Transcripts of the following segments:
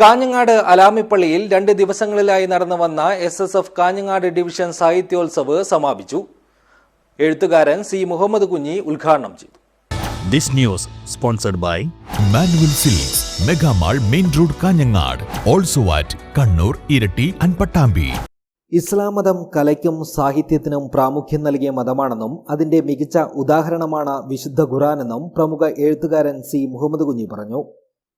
കാഞ്ഞങ്ങാട് അലാമിപ്പള്ളിയിൽ 2 ദിവസങ്ങളിലായി നടന്നുവന്ന SSF Kanhangad division Sahityotsav സമാപിച്ചു. എഴുത്തുകാരൻ സി മുഹമ്മദ് കുഞ്ഞി ഉദ്ഘാടനം ചെയ്തു. This news sponsored by Manual Silks, Mega Mall, Main Road, Kanyangad. Also at Kannur, Irati and Pattambi. ഇസ്ലാം മതം കലയ്ക്കും സാഹിത്യത്തിനും പ്രാമുഖ്യം നൽകിയ മതമാണെന്നും അതിന്റെ മികച്ച ഉദാഹരണമാണ് വിശുദ്ധ ഖുർആനെന്നും പ്രമുഖ എഴുത്തുകാരൻ സി മുഹമ്മദ് കുഞ്ഞി പറഞ്ഞു.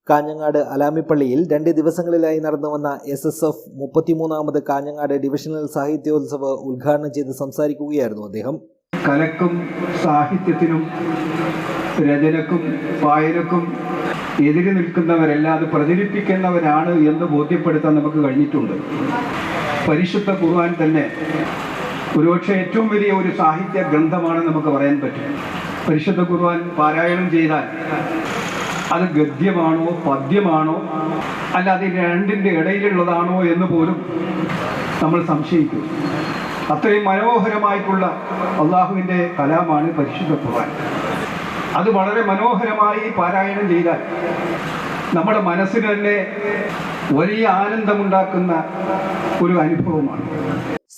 കാഞ്ഞങ്ങാട് അലാമിപ്പള്ളിയിൽ 2 ദിവസങ്ങളിലായി നടന്നുവന്ന SSF 33ാമത് കാഞ്ഞങ്ങാട് ഡിവിഷണൽ സാഹിത്യോത്സവ് ഉദ്ഘാടനം ചെയ്ത് സംസാരിക്കുകയായിരുന്നു അദ്ദേഹം. കലക്കും സാഹിത്യത്തിനും രചനക്കും വായനക്കും എതിരെ നിൽക്കുന്നവരല്ലാതെ പ്രചരിപ്പിക്കുന്നവരാണ് എന്ന് ബോധ്യപ്പെടുത്താൻ നമുക്ക് കഴിഞ്ഞിട്ടുണ്ട്. പരിശുദ്ധ ഖുർആൻ തന്നെ ഒരുപക്ഷെ ഏറ്റവും വലിയ ഒരു സാഹിത്യ ഗ്രന്ഥമാണെന്ന് നമുക്ക് പറയാൻ പറ്റും. പരിശുദ്ധ ഖുർആൻ പാരായണം ചെയ്താൽ അത് ഗദ്യമാണോ പദ്യമാണോ അല്ല അത് രണ്ടിൻ്റെ ഇടയിലുള്ളതാണോ എന്ന് പോലും നമ്മൾ സംശയിക്കും. അത്രയും മനോഹരമായിട്ടുള്ള അള്ളാഹുവിൻ്റെ കലാമാണ് പരിശുദ്ധ ഖുർആൻ. അത് വളരെ മനോഹരമായി പാരായണം ചെയ്താൽ നമ്മുടെ മനസ്സിന് തന്നെ വലിയ ആനന്ദമുണ്ടാക്കുന്ന ഒരു അനുഭവമാണ്.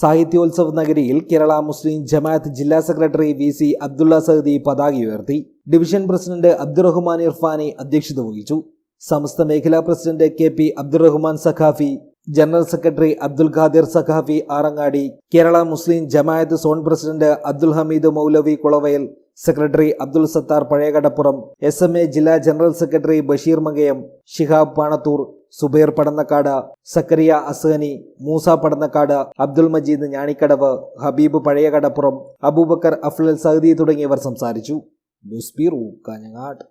സാഹിത്യോത്സവ നഗരിയിൽ കേരള മുസ്ലിം ജമാഅത്ത് ജില്ലാ സെക്രട്ടറി VC അബ്ദുള്ള സഹദി പതാക ഉയർത്തി. ഡിവിഷൻ പ്രസിഡന്റ് അബ്ദുറഹ്മാൻ ഇർഫാനി അധ്യക്ഷത വഹിച്ചു. സമസ്ത മേഖലാ president KP Abdurahman Saqafi, general secretary Abdul Khadir Saqafi Arangadi, Kerala Muslim Jamaath zone president Abdul Hameed Maulavi Kulavayal, secretary Abdul Sathar Pazhayakadappuram, SMA ജില്ലാ ജനറൽ സെക്രട്ടറി ബഷീർ മങ്കയം, ഷിഹാബ് പാണത്തൂർ, സുബൈർ പടന്നക്കാട്, സക്കരിയ അസ്ഹനി, മൂസ പടന്നക്കാട്, അബ്ദുൽ മജീദ് ഞാണിക്കടവ്, ഹബീബ് പഴയകടപ്പുറം, അബൂബക്കർ അഫ്ലൽ സഹദി തുടങ്ങിയവർ സംസാരിച്ചു. News bureau Kanhangad.